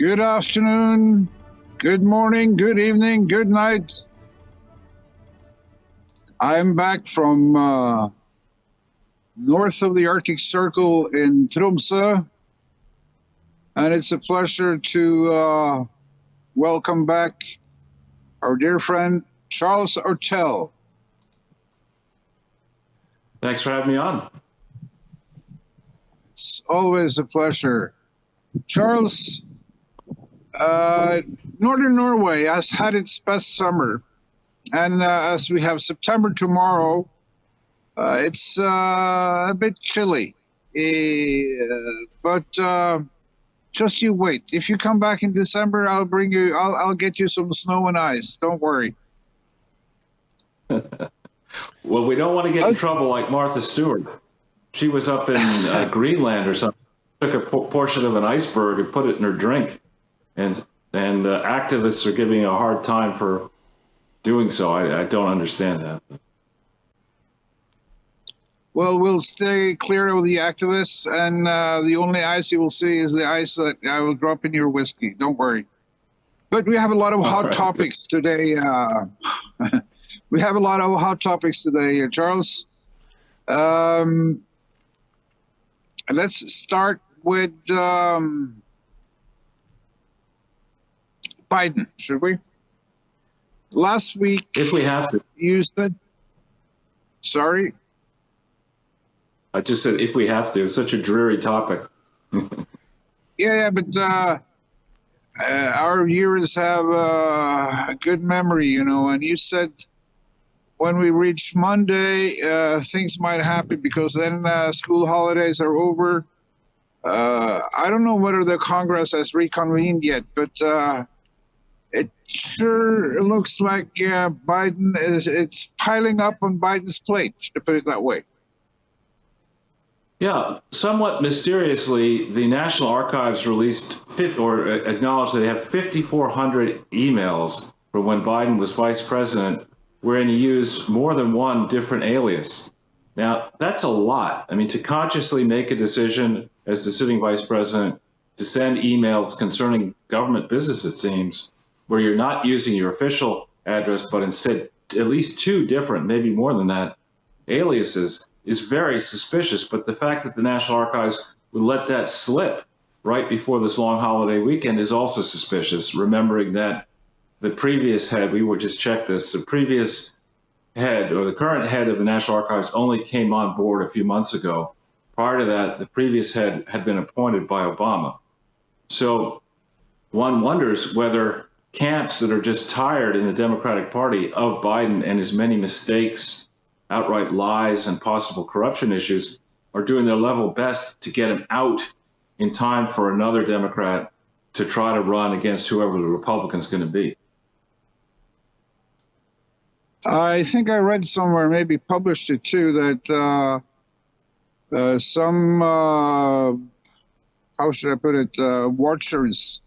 Good afternoon, good morning, good evening, good night. I'm back from north of the Arctic Circle in Tromsø, and it's a pleasure to welcome back our dear friend Charles Ortel. Thanks for having me on. It's always a pleasure. Charles, Northern Norway has had its best summer, and as we have September tomorrow, it's a bit chilly. But just you wait. If you come back in December, I'll get you some snow and ice. Don't worry. Well, we don't want to get in trouble like Martha Stewart. She was up in Greenland or something, took a portion of an iceberg and put it in her drink. And activists are giving a hard time for doing so. I don't understand that. Well, we'll stay clear of the activists, and the only ice you will see is the ice that I will drop in your whiskey. Don't worry. But we have a lot of hot topics today. We have a lot of hot topics today, Charles. Let's start with Biden, should we? Last week, if we have to, you said. Sorry. I just said if we have to. It's such a dreary topic. Yeah, but our viewers have a good memory, and you said when we reach Monday, things might happen because then school holidays are over. I don't know whether the Congress has reconvened yet, but it sure looks like Biden it's piling up on Biden's plate, to put it that way. Yeah, somewhat mysteriously, the National Archives released or acknowledged that they have 5,400 emails from when Biden was vice president, wherein he used more than one different alias. Now, that's a lot. I mean, to consciously make a decision as the sitting vice president to send emails concerning government business, it seems, where you're not using your official address, but instead at least two different, maybe more than that, aliases, is very suspicious. But the fact that the National Archives would let that slip right before this long holiday weekend is also suspicious, remembering that the previous head, we would just check this, the previous head or the current head of the National Archives only came on board a few months ago. Prior to that, the previous head had been appointed by Obama. So one wonders whether camps that are just tired in the Democratic Party of Biden and his many mistakes, outright lies, and possible corruption issues are doing their level best to get him out in time for another Democrat to try to run against whoever the Republican's going to be. I think I read somewhere, maybe published it too, that some, how should I put it, watchers,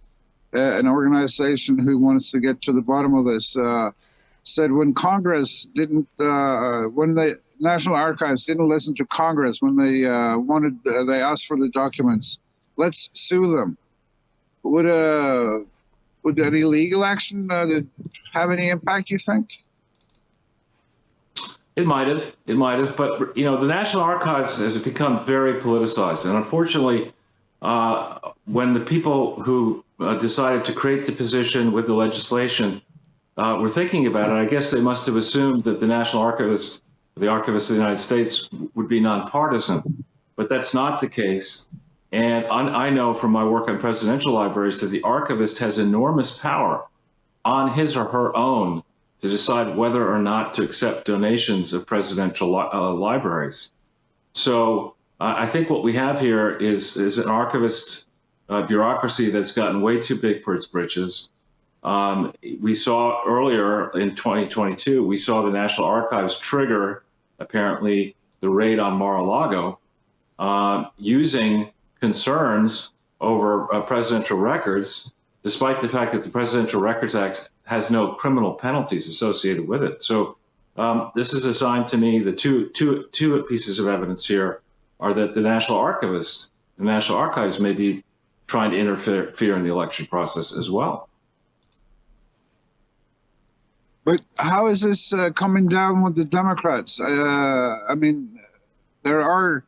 an organization who wants to get to the bottom of this, said when Congress didn't, when the National Archives didn't listen to Congress when they they asked for the documents, let's sue them. Would any legal action have any impact, you think? It might have, but the National Archives has become very politicized, and unfortunately, when the people who decided to create the position with the legislation were thinking about it, I guess they must have assumed that the National Archivist, the Archivist of the United States, would be nonpartisan, but that's not the case. And I know from my work on presidential libraries that the archivist has enormous power on his or her own to decide whether or not to accept donations of presidential libraries. So I think what we have here is an archivist bureaucracy that's gotten way too big for its britches. We saw earlier in 2022, we saw the National Archives trigger, apparently, the raid on Mar-a-Lago using concerns over presidential records, despite the fact that the Presidential Records Act has no criminal penalties associated with it. So this is a sign to me, the two pieces of evidence here are that the National Archivist, the National Archives may be trying to interfere in the election process as well. But how is this coming down with the Democrats? I mean, there are,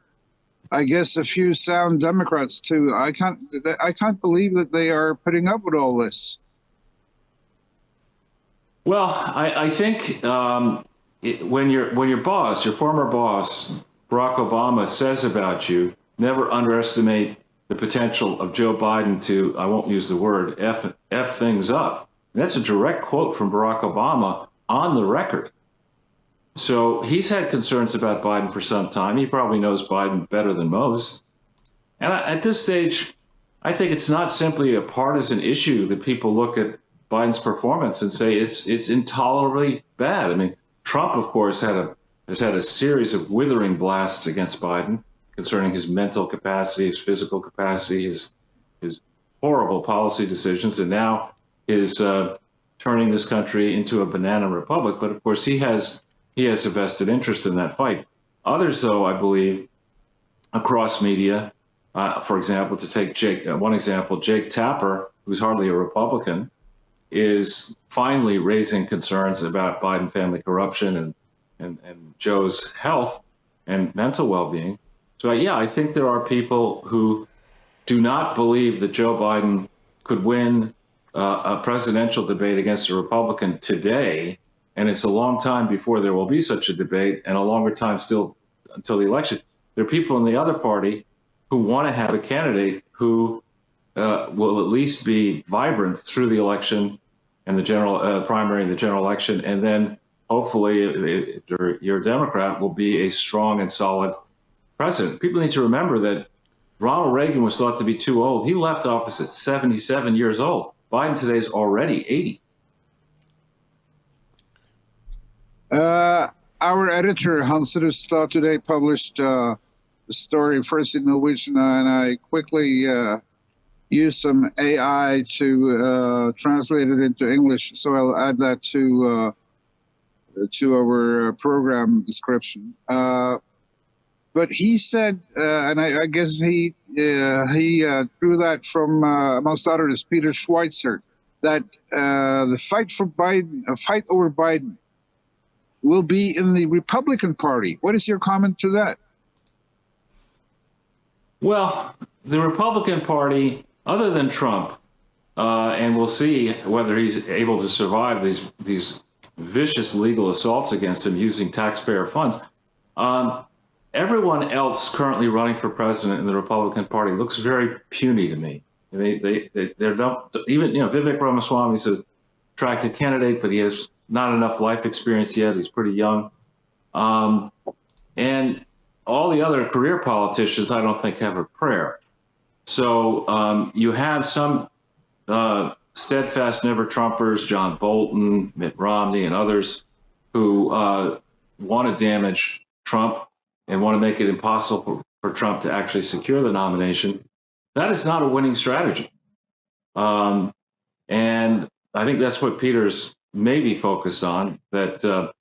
I guess, a few sound Democrats too. I can't believe that they are putting up with all this. Well, I think when your boss, your former boss, Barack Obama, says about you, never underestimate the potential of Joe Biden to, I won't use the word, F things up. And that's a direct quote from Barack Obama on the record. So he's had concerns about Biden for some time. He probably knows Biden better than most. And at this stage, I think it's not simply a partisan issue that people look at Biden's performance and say it's intolerably bad. I mean, Trump, of course, has had a series of withering blasts against Biden concerning his mental capacity, his physical capacity, his horrible policy decisions, and now his turning this country into a banana republic. But of course, he has a vested interest in that fight. Others, though, I believe, across media, for example, to take one example, Jake Tapper, who's hardly a Republican, is finally raising concerns about Biden family corruption and Joe's health and mental well-being. So yeah, I think there are people who do not believe that Joe Biden could win a presidential debate against a Republican today, and it's a long time before there will be such a debate, and a longer time still until the election. There are people in the other party who want to have a candidate who will at least be vibrant through the election and the general primary and the general election, and then hopefully, if you're a Democrat, will be a strong and solid president. People need to remember that Ronald Reagan was thought to be too old. He left office at 77 years old. Biden today is already 80. Our editor, Hans Rustad, today published a story first in Norwegian, and I quickly used some AI to translate it into English. So I'll add that to our program description. But he said, and I guess he drew that from, amongst others, Peter Schweitzer, that the fight for Biden, a fight over Biden, will be in the Republican Party. What is your comment to that? Well, the Republican Party, other than Trump, and we'll see whether he's able to survive these vicious legal assaults against him using taxpayer funds. Everyone else currently running for president in the Republican Party looks very puny to me. They're not, even, Vivek Ramaswamy's an attractive candidate, but he has not enough life experience yet. He's pretty young. And all the other career politicians, I don't think, have a prayer. So you have some steadfast never-Trumpers, John Bolton, Mitt Romney, and others who want to damage Trump and want to make it impossible for Trump to actually secure the nomination. That is not a winning strategy. And I think that's what Peter's maybe focused on, that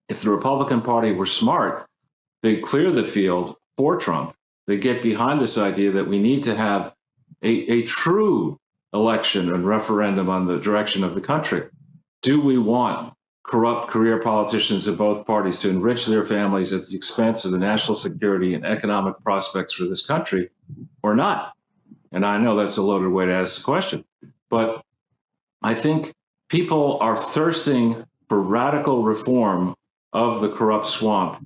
if the Republican Party were smart, they'd clear the field for Trump. They get behind this idea that we need to have a true election and referendum on the direction of the country. Do we want corrupt career politicians of both parties to enrich their families at the expense of the national security and economic prospects for this country, or not? And I know that's a loaded way to ask the question, but I think people are thirsting for radical reform of the corrupt swamp.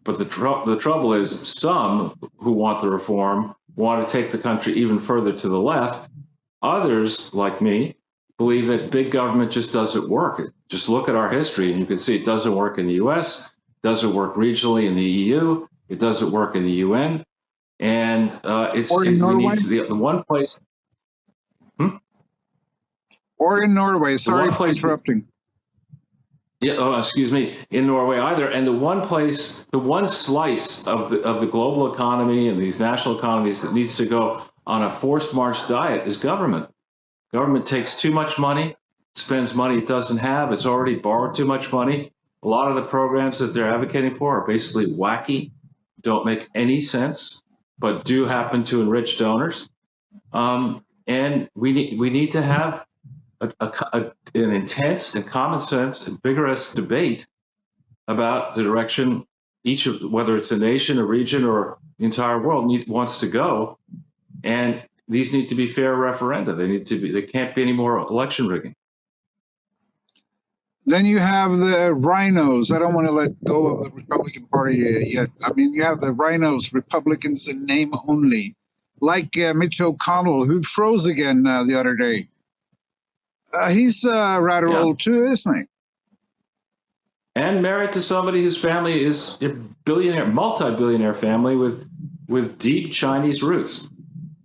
But the trouble is, some who want the reform want to take the country even further to the left. Others, like me, believe that big government just doesn't work. Just look at our history, and you can see it doesn't work in the U.S., doesn't work regionally in the EU, it doesn't work in the UN, and we need to the one place. Or in Norway. Sorry for interrupting. Excuse me, in Norway either. And the one place, the one slice of the global economy and these national economies that needs to go on a forced march diet is government. Government takes too much money, spends money it doesn't have. It's already borrowed too much money. A lot of the programs that they're advocating for are basically wacky, don't make any sense, but do happen to enrich donors. And we need to have an intense and common sense and vigorous debate about the direction whether it's a nation, a region, or the entire world wants to go. And these need to be fair referenda. There can't be any more election rigging. Then you have the rhinos. I don't want to let go of the Republican Party yet. I mean, you have the rhinos, Republicans in name only, like Mitch McConnell, who froze again the other day. He's rather old too, isn't he? And married to somebody whose family is a billionaire, multi-billionaire family with deep Chinese roots.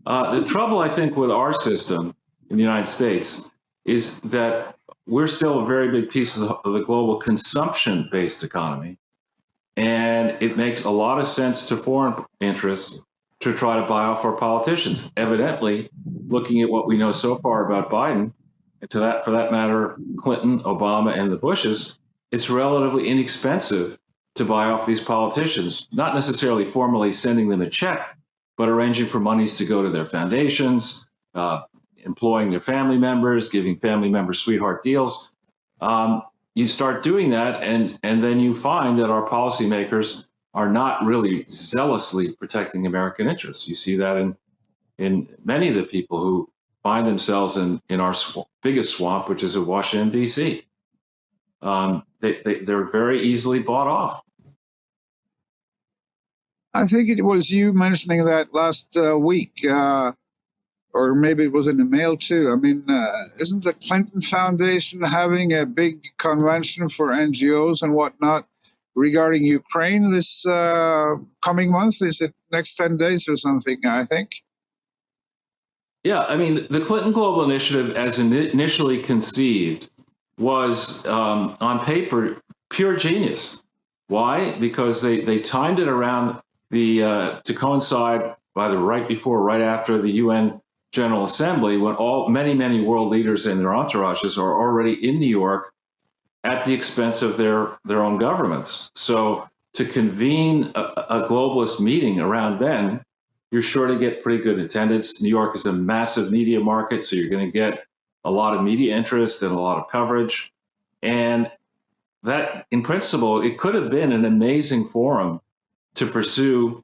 The trouble, I think, with our system in the United States is that we're still a very big piece of the global consumption-based economy, and it makes a lot of sense to foreign interests to try to buy off our politicians. Evidently, looking at what we know so far about Biden, and for that matter, Clinton, Obama, and the Bushes, it's relatively inexpensive to buy off these politicians, not necessarily formally sending them a check, but arranging for monies to go to their foundations, employing their family members, giving family members sweetheart deals. You start doing that, and then you find that our policymakers are not really zealously protecting American interests. You see that in many of the people who find themselves in our biggest swamp, which is in Washington, D.C. They're very easily bought off. I think it was you mentioning that last week, or maybe it was in the mail too. I mean, isn't the Clinton Foundation having a big convention for NGOs and whatnot regarding Ukraine this coming month? Is it next 10 days or something, I think? Yeah, I mean, the Clinton Global Initiative, as initially conceived, was on paper pure genius. Why? Because they timed it around to coincide either right after the UN General Assembly, when many world leaders and their entourages are already in New York at the expense of their own governments. So to convene a globalist meeting around then, you're sure to get pretty good attendance. New York is a massive media market, so you're going to get a lot of media interest and a lot of coverage. And that, in principle, it could have been an amazing forum to pursue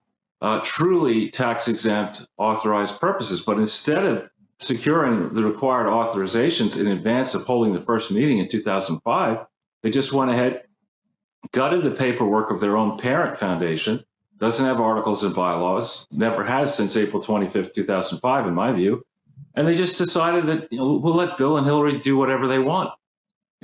truly tax-exempt authorized purposes. But instead of securing the required authorizations in advance of holding the first meeting in 2005, they just went ahead, gutted the paperwork of their own parent foundation, doesn't have articles and bylaws, never has since April 25th, 2005, in my view. And they just decided that we'll let Bill and Hillary do whatever they want.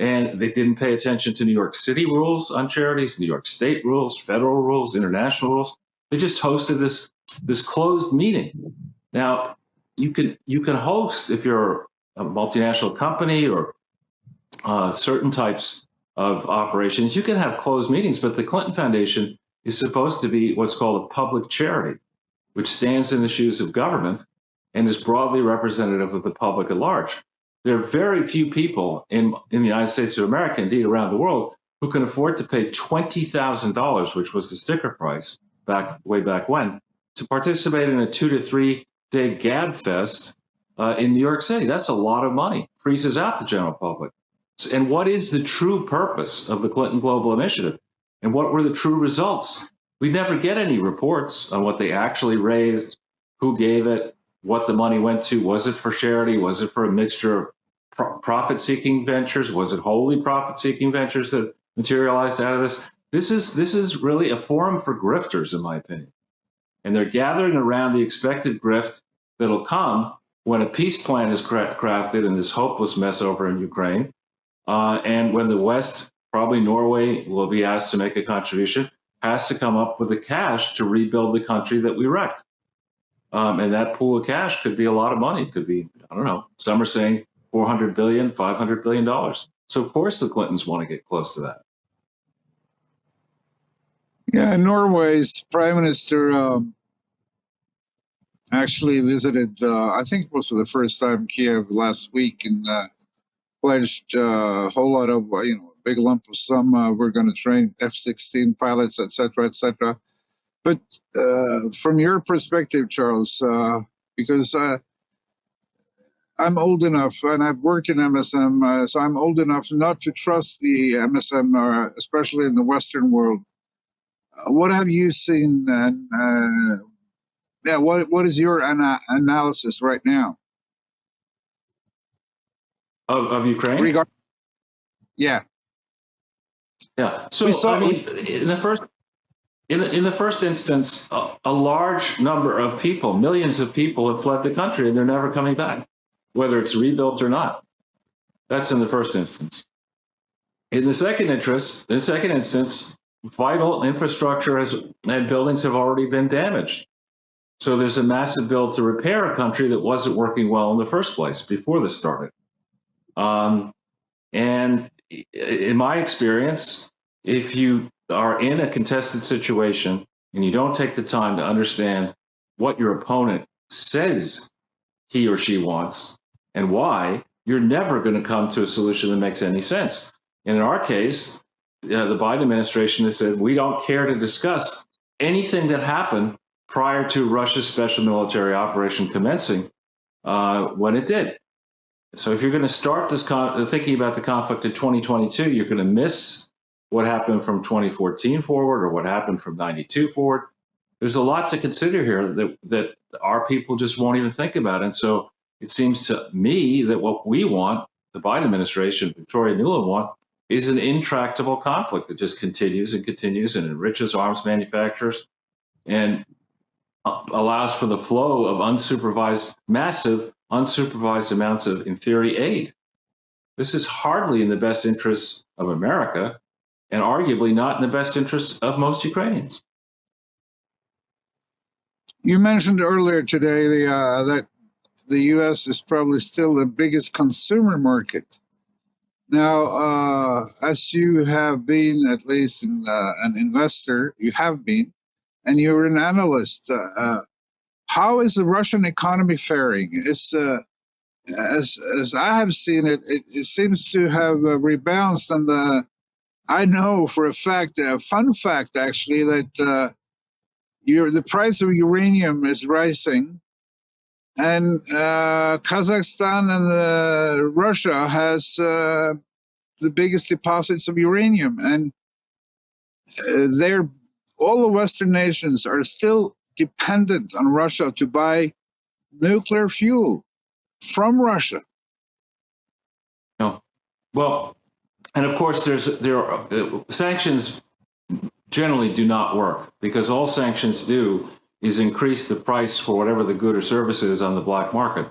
And they didn't pay attention to New York City rules on charities, New York State rules, federal rules, international rules. They just hosted this closed meeting. Now, you can host, if you're a multinational company or certain types of operations, you can have closed meetings, but the Clinton Foundation is supposed to be what's called a public charity, which stands in the shoes of government and is broadly representative of the public at large. There are very few people in the United States of America, indeed around the world, who can afford to pay $20,000, which was the sticker price way back when, to participate in a 2 to 3 day gab fest in New York City. That's a lot of money. Freezes out the general public. And what is the true purpose of the Clinton Global Initiative? And what were the true results? We never get any reports on what they actually raised, who gave it, what the money went to. Was it for charity? Was it for a mixture of profit-seeking ventures? Was it wholly profit-seeking ventures that materialized out of this? This is really a forum for grifters, in my opinion. And they're gathering around the expected grift that'll come when a peace plan is crafted in this hopeless mess over in Ukraine, and when the West, probably Norway, will be asked to make a contribution, has to come up with the cash to rebuild the country that we wrecked. And that pool of cash could be a lot of money. It could be, I don't know, some are saying $400 billion, $500 billion. So of course the Clintons want to get close to that. Yeah, Norway's prime minister actually visited, I think it was for the first time, Kiev last week, and pledged a whole lot of, a big lump of sum. We're going to train F-16 pilots, et cetera, et cetera. But from your perspective, Charles, because I'm old enough, and I've worked in MSM, so I'm old enough not to trust the MSM, especially in the Western world. What have you seen, and yeah, what is your analysis right now of Ukraine? Yeah, Yeah. we So saw. I mean, in the first instance, a large number of people, millions of people, have fled the country and they're never coming back, whether it's rebuilt or not. That's in the first instance. In the second instance, vital infrastructure and buildings have already been damaged. So there's a massive bill to repair a country that wasn't working well in the first place before this started. And in my experience, if you are in a contested situation and you don't take the time to understand what your opponent says he or she wants and why, you're never going to come to a solution that makes any sense. And in our case, the Biden administration has said, we don't care to discuss anything that happened prior to Russia's special military operation commencing when it did. So if you're going to start this thinking about the conflict in 2022, you're going to miss what happened from 2014 forward or what happened from 92 forward. There's a lot to consider here that our people just won't even think about. And so it seems to me that what we want, the Biden administration, Victoria Nuland want, is an intractable conflict that just continues and continues and enriches arms manufacturers and allows for the flow of massive unsupervised amounts of, in theory, aid. This is hardly in the best interests of America and arguably not in the best interests of most Ukrainians. You mentioned earlier today that the U.S. is probably still the biggest consumer market. Now, as you have been, at least an investor, you have been, and you're an analyst. How is the Russian economy faring? As I have seen it, it seems to have rebounded. And I know for a fact, a fun fact actually, that the price of uranium is rising, and Kazakhstan and Russia has the biggest deposits of uranium, and all the Western nations are still dependent on Russia to buy nuclear fuel from Russia. No. Well, and of course, sanctions generally do not work because all sanctions do is increase the price for whatever the good or service is on the black market.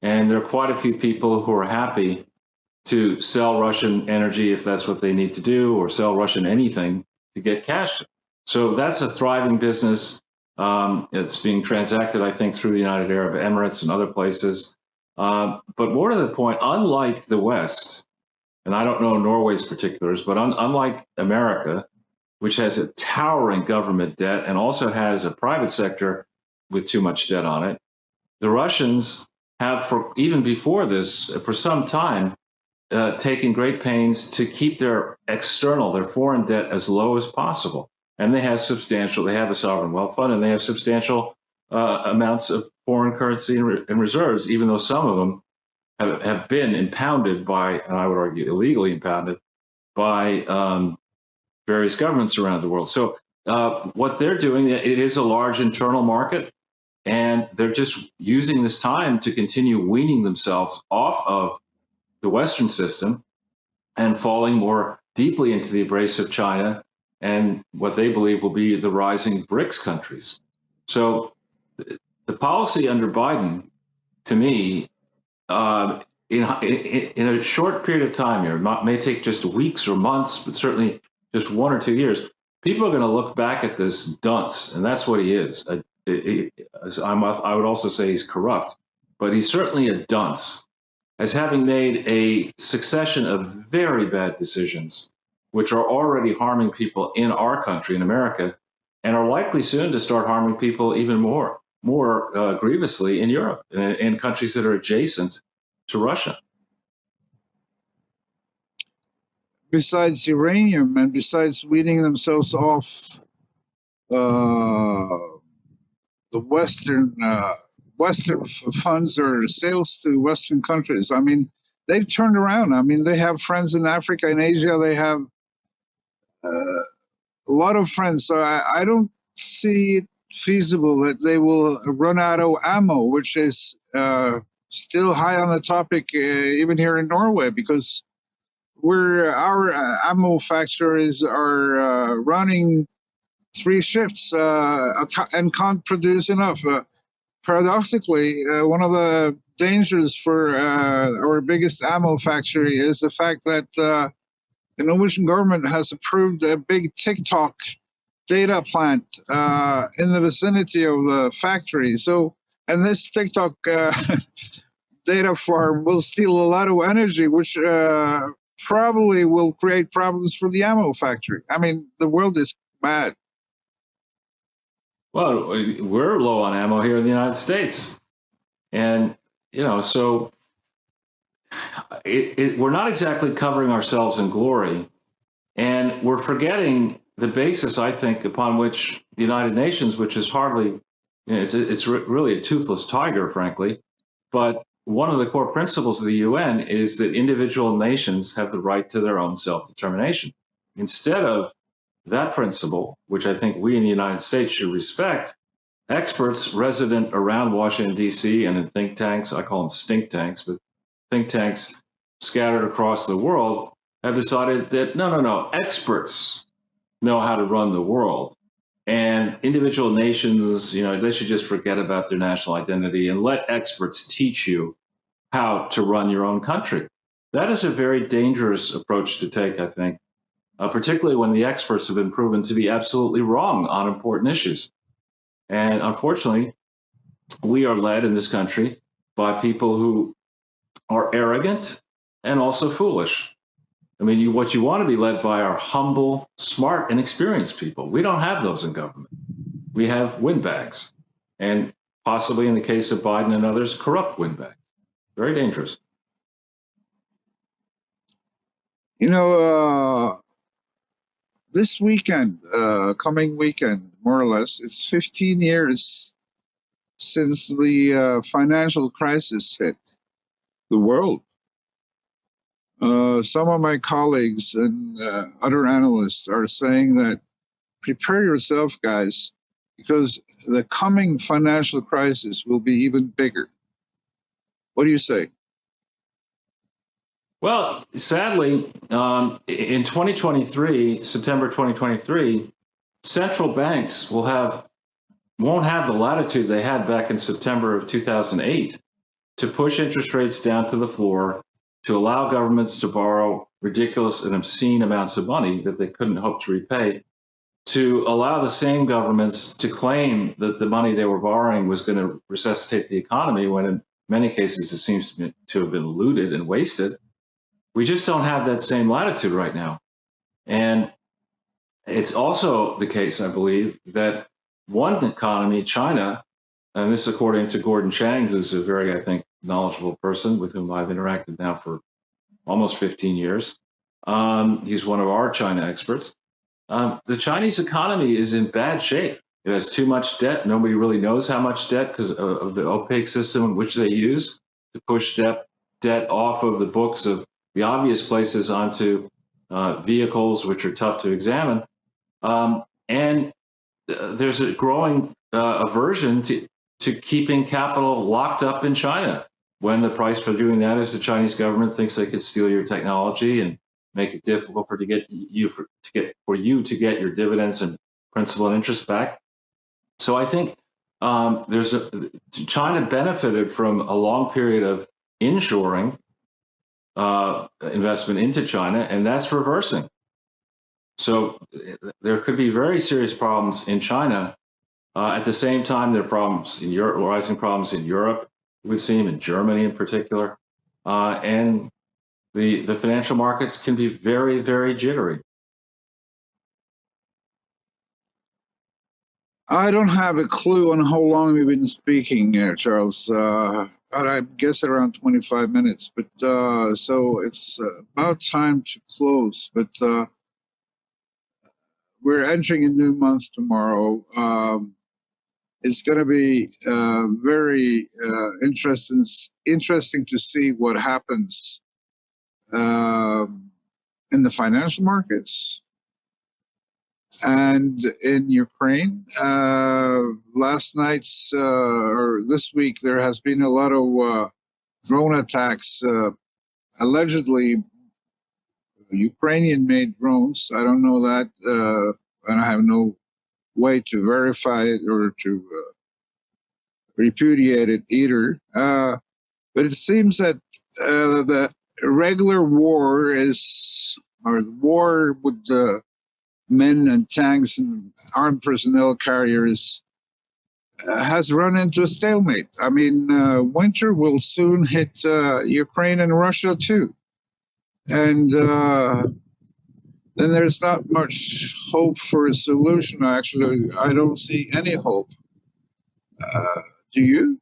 And there are quite a few people who are happy to sell Russian energy if that's what they need to do, or sell Russian anything to get cash. So that's a thriving business. It's being transacted, I think, through the United Arab Emirates and other places. But more to the point, unlike the West, and I don't know Norway's particulars, but unlike America, which has a towering government debt and also has a private sector with too much debt on it, the Russians have, even before this, for some time, taken great pains to keep their foreign debt as low as possible. And they have a sovereign wealth fund, and they have substantial amounts of foreign currency and reserves, even though some of them have been impounded by, and I would argue illegally impounded, by various governments around the world. So what they're doing, it is a large internal market, and they're just using this time to continue weaning themselves off of the Western system and falling more deeply into the embrace of China and what they believe will be the rising BRICS countries. So the policy under Biden, to me, in a short period of time here, it may take just weeks or months, but certainly just 1 or 2 years, people are going to look back at this dunce, and that's what he is. I would also say he's corrupt, but he's certainly a dunce, as having made a succession of very bad decisions, which are already harming people in our country, in America, and are likely soon to start harming people even more grievously in Europe and in countries that are adjacent to Russia. Besides uranium and besides weaning themselves off the Western Western funds or sales to Western countries. I mean, they've turned around. I mean, they have friends in Africa and Asia. They have a lot of friends. So I don't see it feasible that they will run out of ammo, which is still high on the topic, even here in Norway, because our ammo factories are running 3 shifts and can't produce enough. Paradoxically, one of the dangers for our biggest ammo factory is the fact that the Norwegian government has approved a big TikTok data plant in the vicinity of the factory. So, and this TikTok data farm will steal a lot of energy, which probably will create problems for the ammo factory. I mean, the world is mad. Well, we're low on ammo here in the United States. And, so we're not exactly covering ourselves in glory. And we're forgetting the basis, I think, upon which the United Nations, which is hardly, it's really a toothless tiger, frankly. But one of the core principles of the UN is that individual nations have the right to their own self-determination. Instead of that principle, which I think we in the United States should respect, experts resident around Washington, D.C. and in think tanks, I call them stink tanks, but think tanks scattered across the world have decided that no, experts know how to run the world. And individual nations, they should just forget about their national identity and let experts teach you how to run your own country. That is a very dangerous approach to take, I think, particularly when the experts have been proven to be absolutely wrong on important issues. And unfortunately, we are led in this country by people who are arrogant and also foolish. I mean, what you want to be led by are humble, smart, and experienced people. We don't have those in government. We have windbags, and possibly in the case of Biden and others, corrupt windbags. Very dangerous. This weekend, coming weekend, more or less, it's 15 years since the financial crisis hit the world. Some of my colleagues and other analysts are saying that prepare yourself, guys, because the coming financial crisis will be even bigger. What do you say? Well, sadly, in 2023, September 2023, central banks won't have the latitude they had back in September of 2008 to push interest rates down to the floor, to allow governments to borrow ridiculous and obscene amounts of money that they couldn't hope to repay, to allow the same governments to claim that the money they were borrowing was going to resuscitate the economy, when in many cases it seems to have been looted and wasted. We just don't have that same latitude right now. And it's also the case, I believe, that one economy, China, and this according to Gordon Chang, who's a very, I think, knowledgeable person with whom I've interacted now for almost 15 years. He's one of our China experts. The Chinese economy is in bad shape. It has too much debt. Nobody really knows how much debt because of the opaque system in which they use to push debt off of the books of the obvious places onto vehicles, which are tough to examine. And there's a growing aversion to keeping capital locked up in China, when the price for doing that is the Chinese government thinks they could steal your technology and make it difficult for you to get your dividends and principal and interest back. So I think China benefited from a long period of inshoring investment into China, and that's reversing. So there could be very serious problems in China. At the same time, there are problems in Europe, rising problems in Europe, it would seem, in Germany in particular. And the financial markets can be very, very jittery. I don't have a clue on how long we've been speaking, Charles. I guess around 25 minutes. But so it's about time to close. But we're entering a new month tomorrow. it's going to be very interesting to see what happens in the financial markets and in Ukraine. Last night's or this week, there has been a lot of drone attacks, allegedly Ukrainian-made drones. I don't know that, and I have no way to verify it or to repudiate it either. But it seems that the regular war or the war with the men and tanks and armed personnel carriers has run into a stalemate. I mean, winter will soon hit Ukraine and Russia too. And then there's not much hope for a solution. Actually, I don't see any hope. Do you?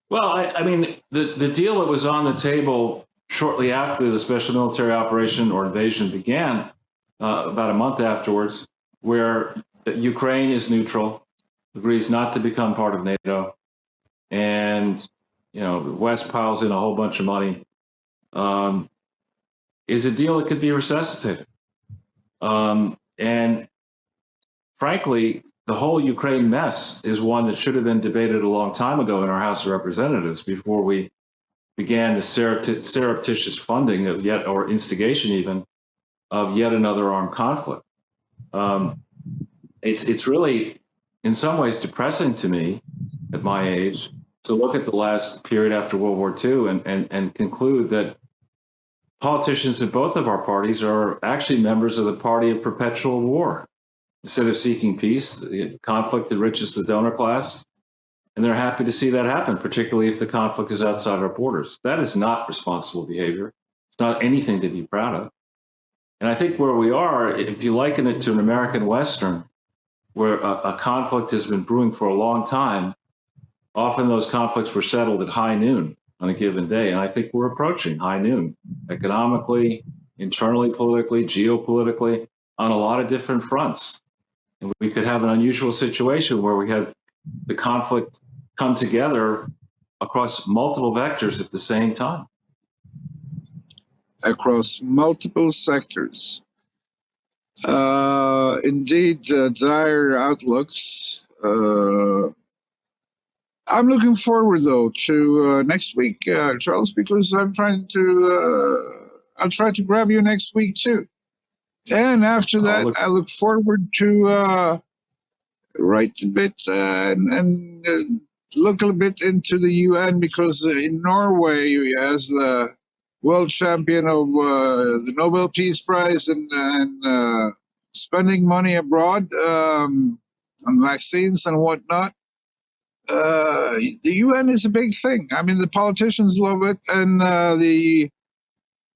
Well, I mean, the deal that was on the table shortly after the special military operation or invasion began, about a month afterwards, where Ukraine is neutral, agrees not to become part of NATO, and the West piles in a whole bunch of money, is a deal that could be resuscitated. And frankly, the whole Ukraine mess is one that should have been debated a long time ago in our House of Representatives before we began the surreptitious funding of or instigation even, of yet another armed conflict. It's really, in some ways, depressing to me at my age to look at the last period after World War II and conclude that politicians in both of our parties are actually members of the party of perpetual war. Instead of seeking peace, the conflict enriches the donor class, and they're happy to see that happen, particularly if the conflict is outside our borders. That is not responsible behavior. It's not anything to be proud of. And I think where we are, if you liken it to an American Western, where a conflict has been brewing for a long time, often those conflicts were settled at high noon on a given day. And I think we're approaching high noon, economically, internally, politically, geopolitically, on a lot of different fronts. And we could have an unusual situation where we have the conflict come together across multiple vectors at the same time. Across multiple sectors. Indeed, dire outlooks. I'm looking forward, though, to next week, Charles, because I'll try to grab you next week, too. And after that, I look forward to write a bit and look a bit into the UN, because in Norway, as the world champion of the Nobel Peace Prize and spending money abroad on vaccines and whatnot, the UN is a big thing. I mean, the politicians love it, and the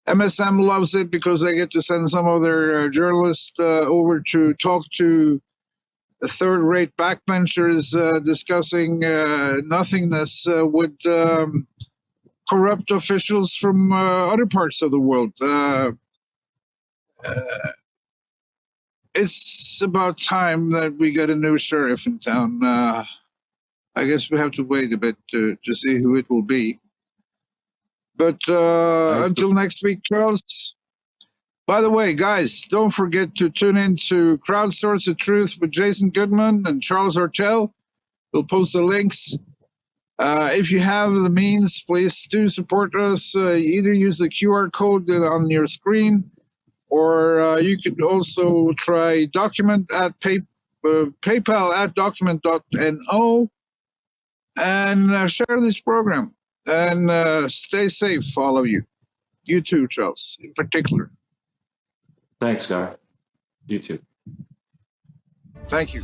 MSM loves it because they get to send some of their journalists over to talk to third-rate backbenchers discussing nothingness with corrupt officials from other parts of the world. It's about time that we get a new sheriff in town. I guess we have to wait a bit to see who it will be. But until next week, Charles. By the way, guys, don't forget to tune in to Crowdsource the Truth with Jason Goodman and Charles Ortel. We'll post the links. If you have the means, please do support us. Either use the QR code on your screen, or you could also try document at PayPal at document.no and share this program. And stay safe, all of you. You too, Charles, in particular. Thanks, Geir. You too. Thank you.